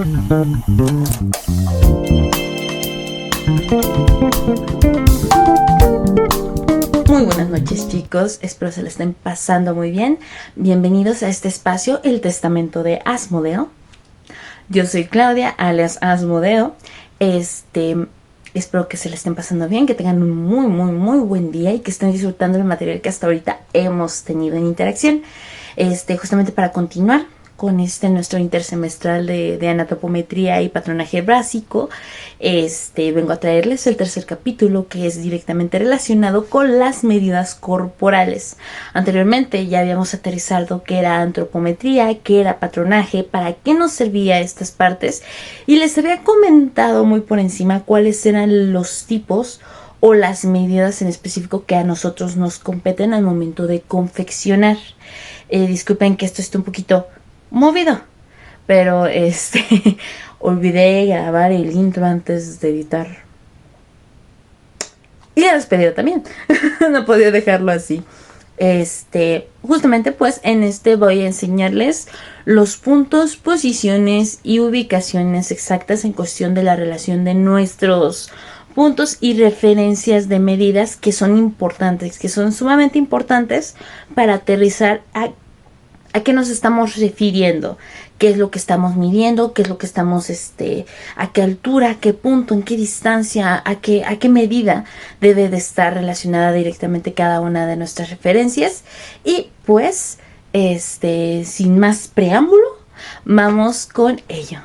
Muy buenas noches, chicos, espero se la estén pasando muy bien. Bienvenidos a este espacio, el testamento de Asmodeo. Yo soy Claudia, alias Asmodeo. Espero que se la estén pasando bien, que tengan un muy buen día y que estén disfrutando el material que hasta ahorita hemos tenido en interacción. Justamente para continuar con nuestro intersemestral de anatopometría y patronaje básico, vengo a traerles el tercer capítulo, que es directamente relacionado con las medidas corporales. Anteriormente ya habíamos aterrizado qué era antropometría, qué era patronaje, para qué nos servía estas partes, y les había comentado muy por encima cuáles eran los tipos o las medidas en específico que a nosotros nos competen al momento de confeccionar. Disculpen que esto esté un poquito movido, pero olvidé grabar el intro antes de editar y la despedida también. No podía dejarlo así. Justamente pues en voy a enseñarles los puntos, posiciones y ubicaciones exactas en cuestión de la relación de nuestros puntos y referencias de medidas que son importantes, que son sumamente importantes para aterrizar a qué nos estamos refiriendo, qué es lo que estamos midiendo, qué es lo que estamos, a qué altura, a qué punto, en qué distancia, a qué medida debe de estar relacionada directamente cada una de nuestras referencias. Y pues, sin más preámbulo, vamos con ello.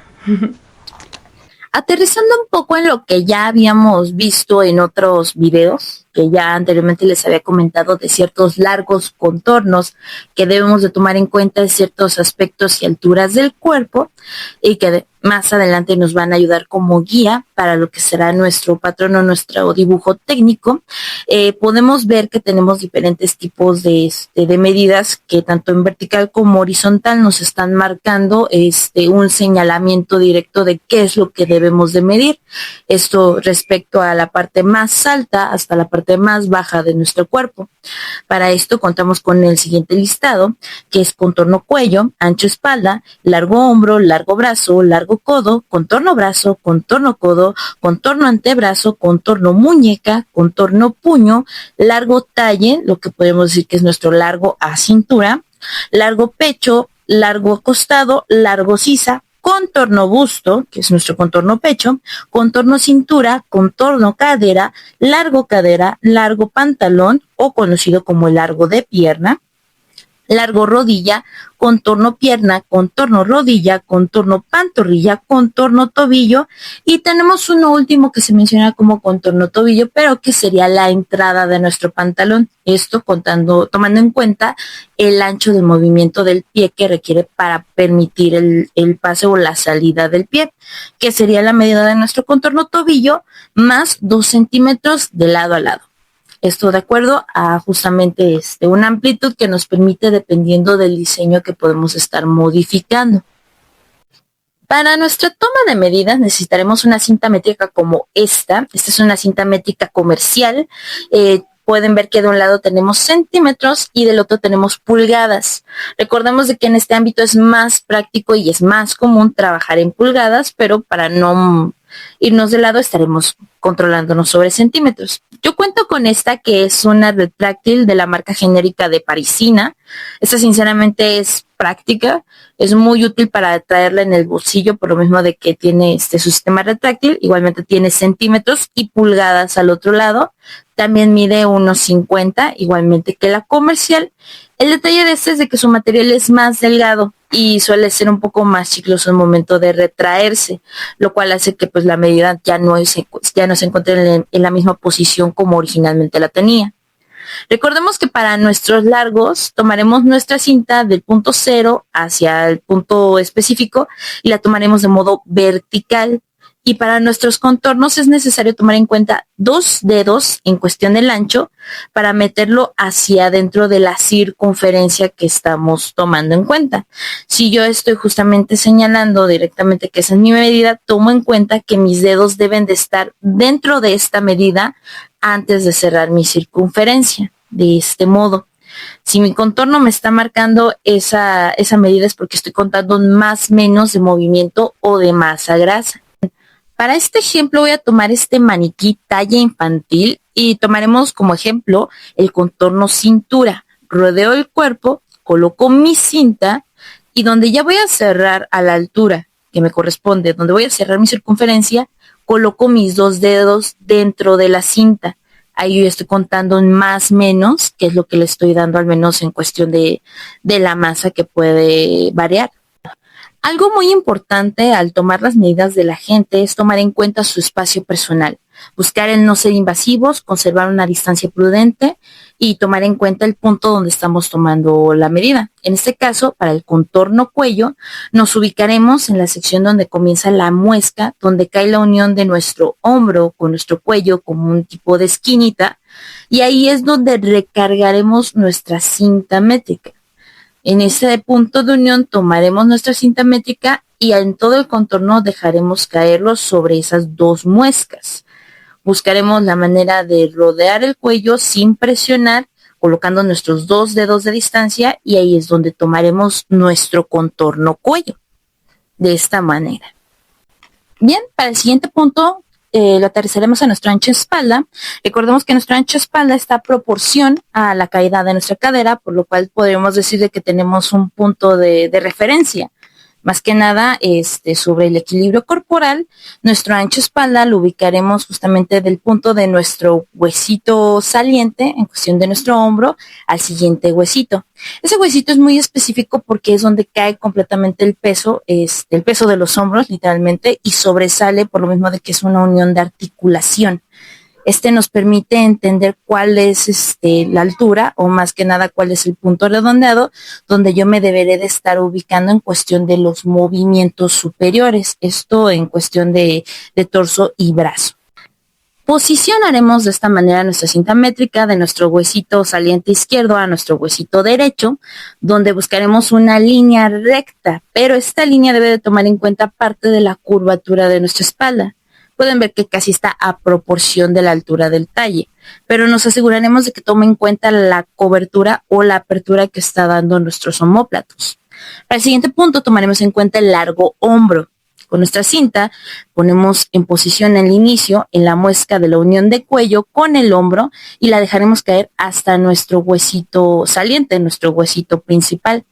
Aterrizando un poco en lo que ya habíamos visto en otros videos, que ya anteriormente les había comentado de ciertos largos contornos que debemos de tomar en cuenta de ciertos aspectos y alturas del cuerpo, y que más adelante nos van a ayudar como guía para lo que será nuestro patrón o nuestro dibujo técnico. Podemos ver que tenemos diferentes tipos de medidas que tanto en vertical como horizontal nos están marcando un señalamiento directo de qué es lo que debemos de medir. Esto respecto a la parte más alta hasta la parte más baja de nuestro cuerpo. Para esto contamos con el siguiente listado, que es contorno cuello, ancho espalda, largo hombro, largo brazo, largo codo, contorno brazo, contorno codo, contorno antebrazo, contorno muñeca, contorno puño, largo talle, lo que podemos decir que es nuestro largo a cintura, largo pecho, largo costado, largo sisa, contorno busto, que es nuestro contorno pecho, contorno cintura, contorno cadera, largo pantalón o conocido como el largo de pierna, largo rodilla, contorno pierna, contorno rodilla, contorno pantorrilla, contorno tobillo, y tenemos uno último que se menciona como contorno tobillo, pero que sería la entrada de nuestro pantalón. Esto tomando en cuenta el ancho de movimiento del pie que requiere para permitir el pase o la salida del pie, que sería la medida de nuestro contorno tobillo más 2 centímetros de lado a lado. Esto de acuerdo a justamente una amplitud que nos permite dependiendo del diseño que podemos estar modificando. Para nuestra toma de medidas necesitaremos una cinta métrica como esta. Esta es una cinta métrica comercial. Pueden ver que de un lado tenemos centímetros y del otro tenemos pulgadas. Recordemos de que en este ámbito es más práctico y es más común trabajar en pulgadas, pero para no irnos de lado estaremos controlándonos sobre centímetros. Yo cuento con esta, que es una retráctil de la marca genérica de Parisina. Esta sinceramente es práctica, es muy útil para traerla en el bolsillo, por lo mismo de que tiene su sistema retráctil. Igualmente tiene centímetros y pulgadas al otro lado. También mide unos 50, igualmente que la comercial. El detalle de es de que su material es más delgado y suele ser un poco más chicloso en el momento de retraerse, lo cual hace que pues la medida ya no se encuentre en la misma posición como originalmente la tenía. Recordemos que para nuestros largos tomaremos nuestra cinta del punto 0 hacia el punto específico y la tomaremos de modo vertical. Y para nuestros contornos es necesario tomar en cuenta 2 dedos en cuestión del ancho para meterlo hacia adentro de la circunferencia que estamos tomando en cuenta. Si yo estoy justamente señalando directamente que esa es mi medida, tomo en cuenta que mis dedos deben de estar dentro de esta medida antes de cerrar mi circunferencia. De este modo, Si mi contorno me está marcando esa medida es porque estoy contando más menos de movimiento o de masa grasa. Para este ejemplo voy a tomar este maniquí talla infantil y tomaremos como ejemplo el contorno cintura. Rodeo el cuerpo, coloco mi cinta y donde ya voy a cerrar a la altura que me corresponde, donde voy a cerrar mi circunferencia, coloco mis 2 dedos dentro de la cinta. Ahí yo ya estoy contando más menos, que es lo que le estoy dando al menos en cuestión de la masa que puede variar. Algo muy importante al tomar las medidas de la gente es tomar en cuenta su espacio personal, buscar el no ser invasivos, conservar una distancia prudente y tomar en cuenta el punto donde estamos tomando la medida. En este caso, para el contorno cuello, nos ubicaremos en la sección donde comienza la muesca, donde cae la unión de nuestro hombro con nuestro cuello como un tipo de esquinita, y ahí es donde recargaremos nuestra cinta métrica. En ese punto de unión tomaremos nuestra cinta métrica y en todo el contorno dejaremos caerlo sobre esas 2 muescas. Buscaremos la manera de rodear el cuello sin presionar, colocando nuestros 2 dedos de distancia y ahí es donde tomaremos nuestro contorno cuello. De esta manera. Bien, para el siguiente punto lo aterrizaremos a nuestro ancho de espalda. Recordemos que nuestro ancho de espalda está a proporción a la caída de nuestra cadera, por lo cual podríamos decir de que tenemos un punto de referencia. Más que nada, sobre el equilibrio corporal, nuestro ancho de espalda lo ubicaremos justamente del punto de nuestro huesito saliente, en cuestión de nuestro hombro, al siguiente huesito. Ese huesito es muy específico porque es donde cae completamente el peso de los hombros, literalmente, y sobresale por lo mismo de que es una unión de articulación. Nos permite entender cuál es la altura o más que nada cuál es el punto redondeado donde yo me deberé de estar ubicando en cuestión de los movimientos superiores. Esto en cuestión de torso y brazo. Posicionaremos de esta manera nuestra cinta métrica de nuestro huesito saliente izquierdo a nuestro huesito derecho, donde buscaremos una línea recta, pero esta línea debe de tomar en cuenta parte de la curvatura de nuestra espalda. Pueden ver que casi está a proporción de la altura del talle, pero nos aseguraremos de que tome en cuenta la cobertura o la apertura que está dando nuestros omóplatos. Para el siguiente punto tomaremos en cuenta el largo hombro. Con nuestra cinta ponemos en posición el inicio en la muesca de la unión de cuello con el hombro y la dejaremos caer hasta nuestro huesito saliente, nuestro huesito principal.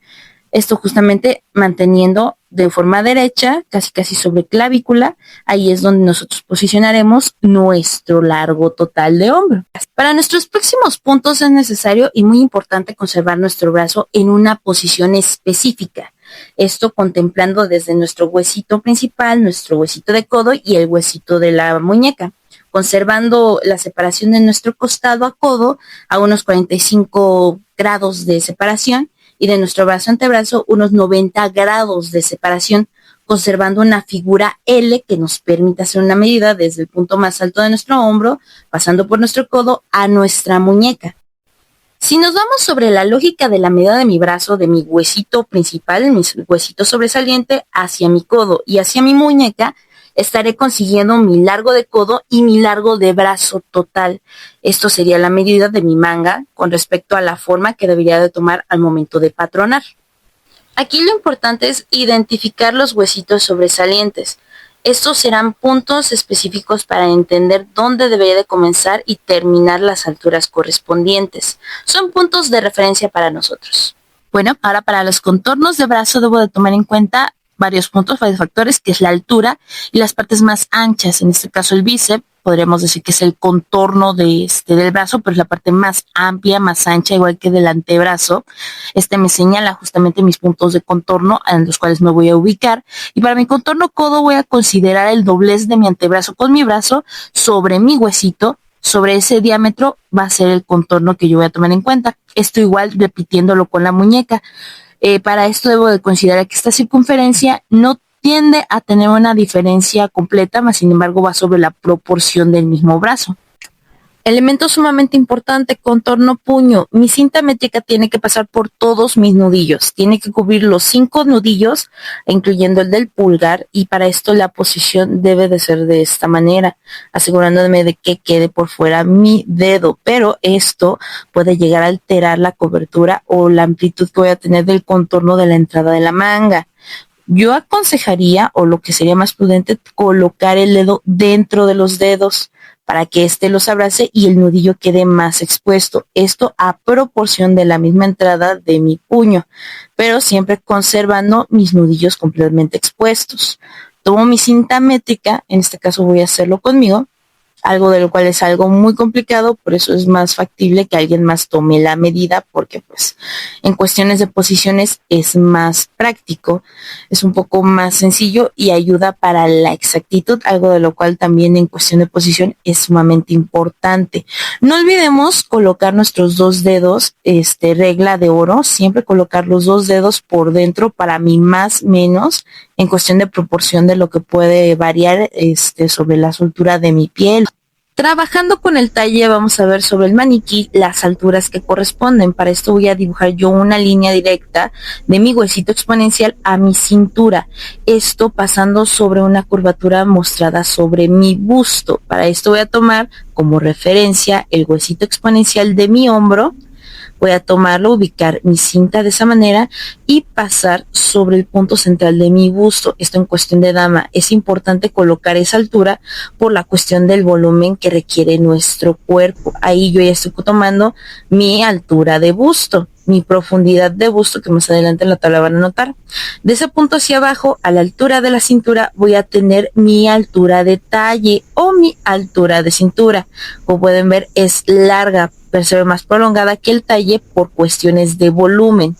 Esto justamente manteniendo de forma derecha, casi sobre clavícula, ahí es donde nosotros posicionaremos nuestro largo total de hombro. Para nuestros próximos puntos es necesario y muy importante conservar nuestro brazo en una posición específica. Esto contemplando desde nuestro huesito principal, nuestro huesito de codo y el huesito de la muñeca, conservando la separación de nuestro costado a codo a unos 45 grados de separación y de nuestro brazo antebrazo unos 90 grados de separación, conservando una figura L que nos permite hacer una medida desde el punto más alto de nuestro hombro, pasando por nuestro codo a nuestra muñeca. Si nos vamos sobre la lógica de la medida de mi brazo, de mi huesito principal, mi huesito sobresaliente, hacia mi codo y hacia mi muñeca, estaré consiguiendo mi largo de codo y mi largo de brazo total. Esto sería la medida de mi manga con respecto a la forma que debería de tomar al momento de patronar. Aquí lo importante es identificar los huesitos sobresalientes. Estos serán puntos específicos para entender dónde debería de comenzar y terminar las alturas correspondientes. Son puntos de referencia para nosotros. Bueno, ahora para los contornos de brazo debo de tomar en cuenta varios puntos, varios factores, que es la altura y las partes más anchas. En este caso el bíceps, podríamos decir que es el contorno del brazo, pero es la parte más amplia, más ancha, igual que del antebrazo. Me señala justamente mis puntos de contorno en los cuales me voy a ubicar. Y para mi contorno codo voy a considerar el doblez de mi antebrazo con mi brazo sobre mi huesito. Sobre ese diámetro va a ser el contorno que yo voy a tomar en cuenta. Esto igual repitiéndolo con la muñeca. Para esto debo de considerar que esta circunferencia no tiende a tener una diferencia completa, más sin embargo va sobre la proporción del mismo brazo. Elemento sumamente importante, contorno puño. Mi cinta métrica tiene que pasar por todos mis nudillos. Tiene que cubrir los 5 nudillos, incluyendo el del pulgar, y para esto la posición debe de ser de esta manera, asegurándome de que quede por fuera mi dedo. Pero esto puede llegar a alterar la cobertura o la amplitud que voy a tener del contorno de la entrada de la manga. Yo aconsejaría, o lo que sería más prudente, colocar el dedo dentro de los dedos para que éste los abrace y el nudillo quede más expuesto. Esto a proporción de la misma entrada de mi puño, pero siempre conservando mis nudillos completamente expuestos. Tomo mi cinta métrica, en este caso voy a hacerlo conmigo, algo de lo cual es algo muy complicado, por eso es más factible que alguien más tome la medida, porque pues en cuestiones de posiciones es más práctico, es un poco más sencillo y ayuda para la exactitud, algo de lo cual también en cuestión de posición es sumamente importante. No olvidemos colocar nuestros 2 dedos, regla de oro, siempre colocar los 2 dedos por dentro para mi más menos, en cuestión de proporción de lo que puede variar sobre la soltura de mi piel. Trabajando con el talle, vamos a ver sobre el maniquí las alturas que corresponden. Para esto voy a dibujar yo una línea directa de mi huesito exponencial a mi cintura. Esto pasando sobre una curvatura mostrada sobre mi busto. Para esto voy a tomar como referencia el huesito exponencial de mi hombro. Voy a tomarlo, ubicar mi cinta de esa manera y pasar sobre el punto central de mi busto. Esto en cuestión de dama. Es importante colocar esa altura por la cuestión del volumen que requiere nuestro cuerpo. Ahí yo ya estoy tomando mi altura de busto, mi profundidad de busto, que más adelante en la tabla van a notar. De ese punto hacia abajo, a la altura de la cintura, voy a tener mi altura de talle o mi altura de cintura. Como pueden ver, es larga, pero se ve más prolongada que el talle por cuestiones de volumen.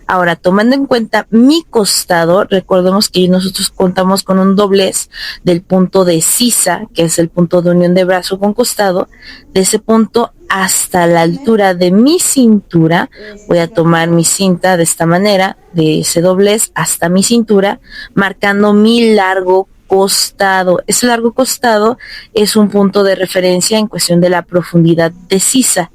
Ahora, tomando en cuenta mi costado, recordemos que nosotros contamos con un doblez del punto de sisa, que es el punto de unión de brazo con costado. De ese punto hasta la altura de mi cintura, voy a tomar mi cinta de esta manera, de ese doblez hasta mi cintura, marcando mi largo costado. Ese largo costado es un punto de referencia en cuestión de la profundidad de sisa.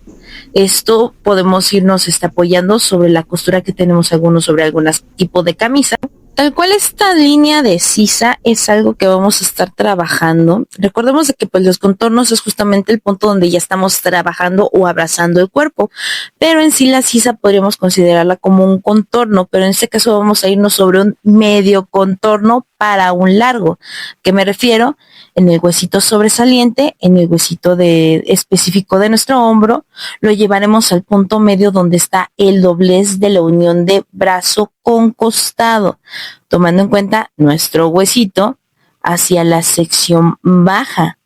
Esto podemos irnos apoyando sobre la costura que tenemos algunos sobre algún tipo de camisa. Tal cual esta línea de sisa es algo que vamos a estar trabajando. Recordemos de que pues los contornos es justamente el punto donde ya estamos trabajando o abrazando el cuerpo, pero en sí la sisa podríamos considerarla como un contorno, pero en este caso vamos a irnos sobre un medio contorno para un largo. ¿Qué me refiero? En el huesito sobresaliente, en el huesito específico de nuestro hombro, lo llevaremos al punto medio donde está el doblez de la unión de brazo con costado, tomando en cuenta nuestro huesito hacia la sección baja.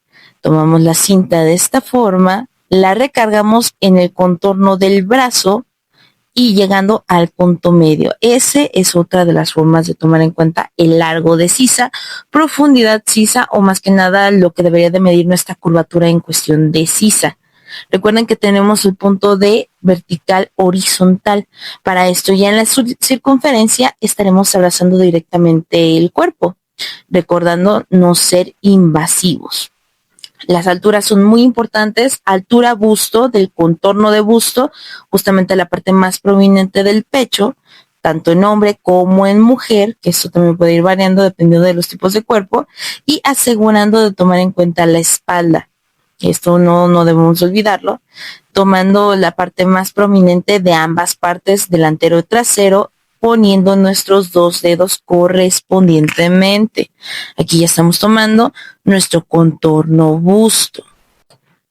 Tomamos la cinta de esta forma, la recargamos en el contorno del brazo y llegando al punto medio. Ese es otra de las formas de tomar en cuenta el largo de sisa, profundidad sisa o más que nada lo que debería de medir nuestra curvatura en cuestión de sisa. Recuerden que tenemos el punto de vertical horizontal. Para esto ya en la circunferencia estaremos abrazando directamente el cuerpo, recordando no ser invasivos. Las alturas son muy importantes. Altura busto, del contorno de busto, justamente la parte más prominente del pecho, tanto en hombre como en mujer, que esto también puede ir variando dependiendo de los tipos de cuerpo, y asegurando de tomar en cuenta la espalda. Esto no debemos olvidarlo, tomando la parte más prominente de ambas partes, delantero y trasero, poniendo nuestros 2 dedos correspondientemente. Aquí ya estamos tomando nuestro contorno busto.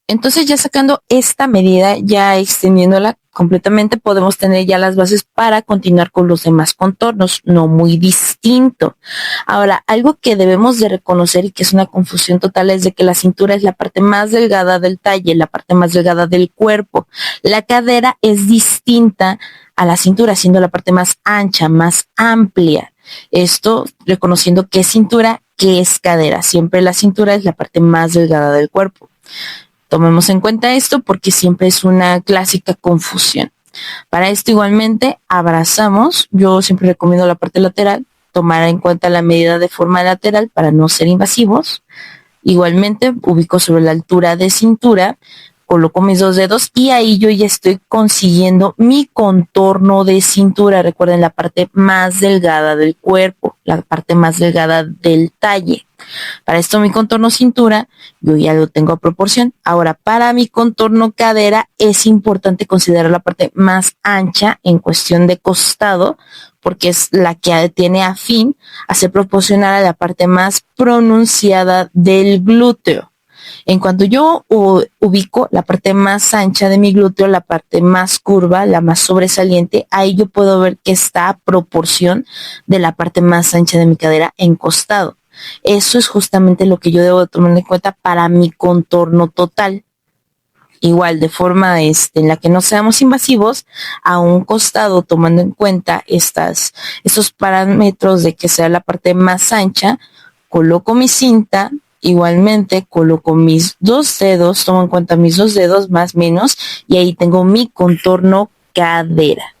Entonces ya sacando esta medida, ya extendiéndola completamente, podemos tener ya las bases para continuar con los demás contornos, no muy distinto. Ahora, algo que debemos de reconocer y que es una confusión total es de que la cintura es la parte más delgada del talle, la parte más delgada del cuerpo. La cadera es distinta a la cintura, siendo la parte más ancha, más amplia. Esto reconociendo qué es cintura, qué es cadera. Siempre la cintura es la parte más delgada del cuerpo. Tomemos en cuenta esto porque siempre es una clásica confusión. Para esto igualmente abrazamos. Yo siempre recomiendo la parte lateral, tomar en cuenta la medida de forma lateral para no ser invasivos. Igualmente ubico sobre la altura de cintura, coloco mis 2 dedos y ahí yo ya estoy consiguiendo mi contorno de cintura. Recuerden, la parte más delgada del cuerpo, la parte más delgada del talle. Para esto mi contorno cintura, yo ya lo tengo a proporción. Ahora, para mi contorno cadera es importante considerar la parte más ancha en cuestión de costado, porque es la que tiene a fin a ser proporcional a la parte más pronunciada del glúteo. En cuanto yo ubico la parte más ancha de mi glúteo, la parte más curva, la más sobresaliente, ahí yo puedo ver que está a proporción de la parte más ancha de mi cadera en costado. Eso es justamente lo que yo debo de tomar en cuenta para mi contorno total. Igual, de forma en la que no seamos invasivos, a un costado, tomando en cuenta estos parámetros de que sea la parte más ancha, coloco mi cinta. Igualmente coloco mis 2 dedos, tomo en cuenta mis 2 dedos más menos, y ahí tengo mi contorno cadera.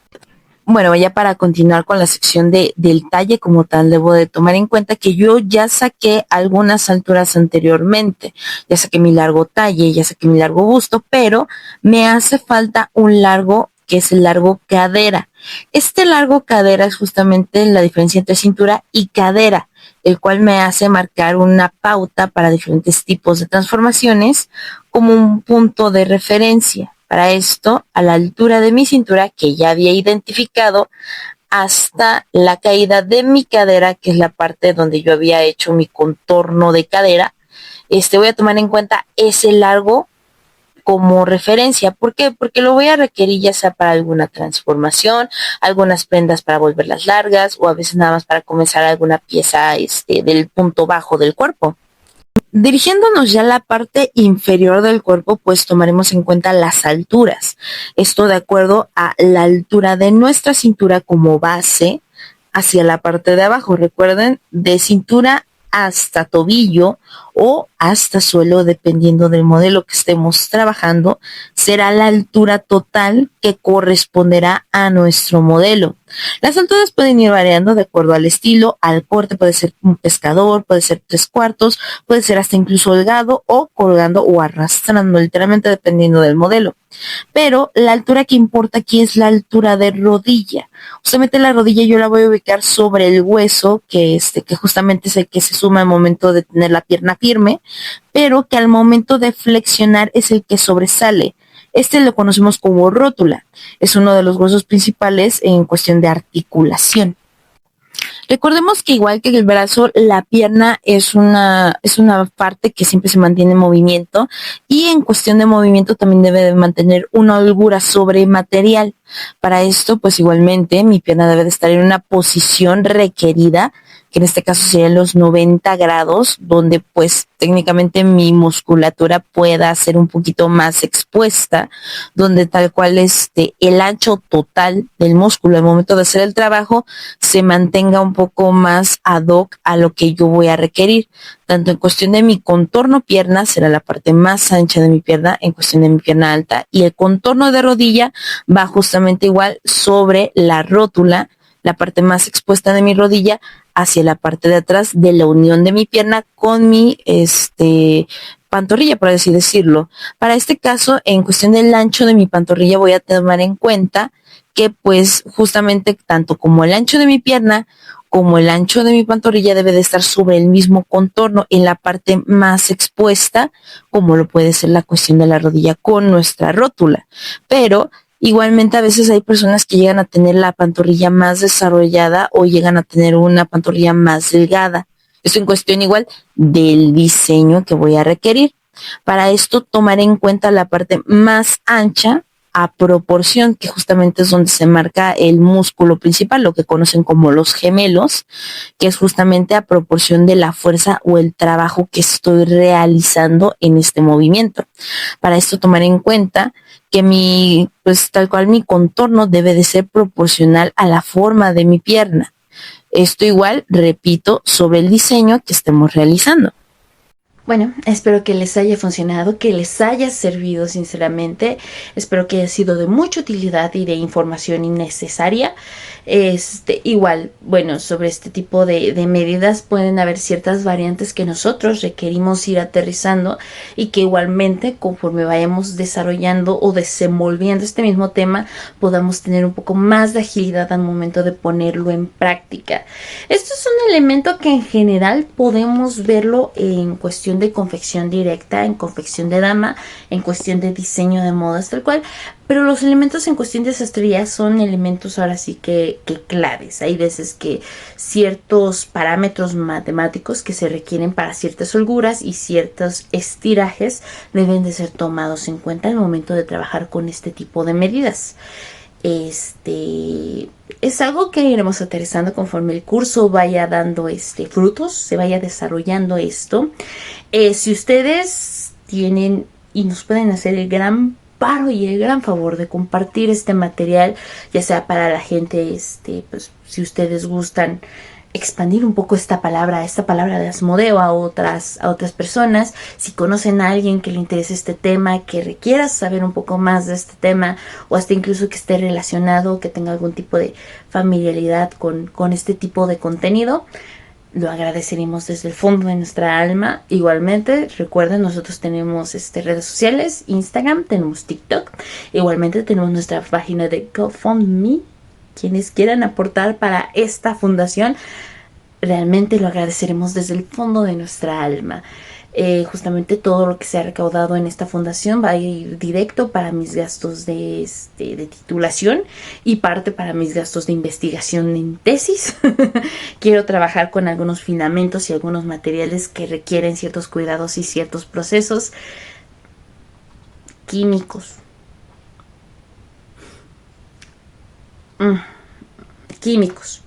Bueno, ya para continuar con la sección del talle como tal, debo de tomar en cuenta que yo ya saqué algunas alturas anteriormente. Ya saqué mi largo talle, ya saqué mi largo busto, pero me hace falta un largo que es el largo cadera. Este largo cadera es justamente la diferencia entre cintura y cadera, el cual me hace marcar una pauta para diferentes tipos de transformaciones como un punto de referencia. Para esto, a la altura de mi cintura, que ya había identificado, hasta la caída de mi cadera, que es la parte donde yo había hecho mi contorno de cadera, voy a tomar en cuenta ese largo como referencia. ¿Por qué? Porque lo voy a requerir ya sea para alguna transformación, algunas prendas para volverlas largas, o a veces nada más para comenzar alguna pieza del punto bajo del cuerpo. Dirigiéndonos ya a la parte inferior del cuerpo, pues tomaremos en cuenta las alturas. Esto de acuerdo a la altura de nuestra cintura como base hacia la parte de abajo. Recuerden, de cintura hasta tobillo o hasta suelo, dependiendo del modelo que estemos trabajando, será la altura total que corresponderá a nuestro modelo. Las alturas pueden ir variando de acuerdo al estilo, al corte, puede ser un pescador, puede ser 3/4, puede ser hasta incluso holgado o colgando o arrastrando, literalmente dependiendo del modelo. Pero la altura que importa aquí es la altura de rodilla. Justamente la rodilla yo la voy a ubicar sobre el hueso, que justamente es el que se suma al momento de tener la pierna firme, pero que al momento de flexionar es el que sobresale. Lo conocemos como rótula. Es uno de los huesos principales en cuestión de articulación. Recordemos que igual que el brazo, la pierna es una parte que siempre se mantiene en movimiento, y en cuestión de movimiento también debe de mantener una holgura sobre material. Para esto, pues igualmente mi pierna debe de estar en una posición requerida, que en este caso serían los 90 grados, donde pues técnicamente mi musculatura pueda ser un poquito más expuesta, donde tal cual el ancho total del músculo al momento de hacer el trabajo se mantenga un poco más ad hoc a lo que yo voy a requerir. Tanto en cuestión de mi contorno pierna, será la parte más ancha de mi pierna, en cuestión de mi pierna alta, y el contorno de rodilla va justamente igual sobre la rótula, la parte más expuesta de mi rodilla, hacia la parte de atrás de la unión de mi pierna con mi pantorrilla, por así decirlo. Para este caso, en cuestión del ancho de mi pantorrilla, voy a tomar en cuenta que pues justamente tanto como el ancho de mi pierna como el ancho de mi pantorrilla debe de estar sobre el mismo contorno en la parte más expuesta, como lo puede ser la cuestión de la rodilla con nuestra rótula. Pero igualmente a veces hay personas que llegan a tener la pantorrilla más desarrollada o llegan a tener una pantorrilla más delgada. Esto en cuestión igual del diseño que voy a requerir. Para esto tomaré en cuenta la parte más ancha a proporción, que justamente es donde se marca el músculo principal, lo que conocen como los gemelos, que es justamente a proporción de la fuerza o el trabajo que estoy realizando en este movimiento. Para esto tomaré en cuenta que tal cual mi contorno debe de ser proporcional a la forma de mi pierna. Esto igual, repito, sobre el diseño que estemos realizando. Bueno, espero que les haya funcionado, que les haya servido sinceramente. Espero que haya sido de mucha utilidad y de información innecesaria. Igual, bueno, sobre este tipo de medidas pueden haber ciertas variantes que nosotros requerimos ir aterrizando y que igualmente conforme vayamos desarrollando o desenvolviendo este mismo tema podamos tener un poco más de agilidad al momento de ponerlo en práctica. Esto es un elemento que en general podemos verlo en cuestión de confección directa, en confección de dama, en cuestión de diseño de modas tal cual, pero los elementos en cuestión de sastrería son elementos ahora sí que claves. Hay veces que ciertos parámetros matemáticos que se requieren para ciertas holguras y ciertos estirajes deben de ser tomados en cuenta al momento de trabajar con este tipo de medidas. Es algo que iremos aterrizando conforme el curso vaya dando frutos, se vaya desarrollando esto. Si ustedes tienen y nos pueden hacer el gran paro y el gran favor de compartir este material, ya sea para la gente, pues si ustedes gustan expandir un poco esta palabra de Asmodeo a otras personas, si conocen a alguien que le interese este tema, que requiera saber un poco más de este tema, o hasta incluso que esté relacionado, que tenga algún tipo de familiaridad con este tipo de contenido, lo agradeceremos desde el fondo de nuestra alma. Igualmente, recuerden, nosotros tenemos redes sociales, Instagram, tenemos TikTok. Igualmente tenemos nuestra página de GoFundMe. Quienes quieran aportar para esta fundación, realmente lo agradeceremos desde el fondo de nuestra alma. Justamente todo lo que se ha recaudado en esta fundación va a ir directo para mis gastos de titulación y parte para mis gastos de investigación en tesis. Quiero trabajar con algunos filamentos y algunos materiales que requieren ciertos cuidados y ciertos procesos químicos. Químicos.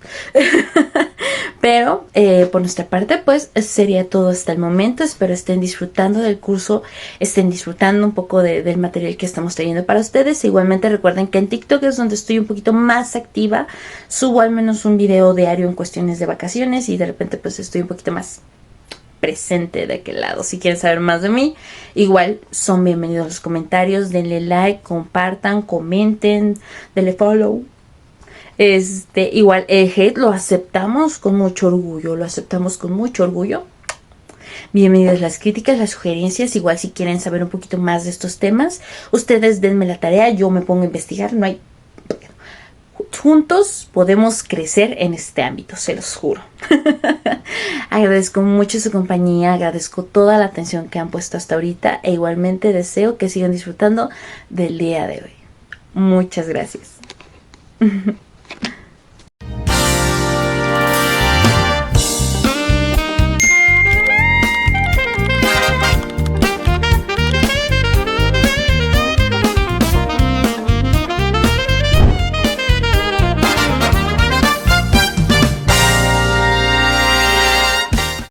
Pero por nuestra parte pues sería todo hasta el momento. Espero estén disfrutando del curso, estén disfrutando un poco del material que estamos trayendo para ustedes. Igualmente recuerden que en TikTok es donde estoy un poquito más activa, subo al menos un video diario en cuestiones de vacaciones y de repente pues estoy un poquito más presente de aquel lado. Si quieren saber más de mí, igual son bienvenidos los comentarios, denle like, compartan, comenten, denle follow. Igual el hate lo aceptamos con mucho orgullo, Bienvenidas las críticas, las sugerencias. Igual si quieren saber un poquito más de estos temas, ustedes denme la tarea, yo me pongo a investigar. No hay, juntos podemos crecer en este ámbito, se los juro. Agradezco mucho su compañía, agradezco toda la atención que han puesto hasta ahorita e igualmente deseo que sigan disfrutando del día de hoy. Muchas gracias.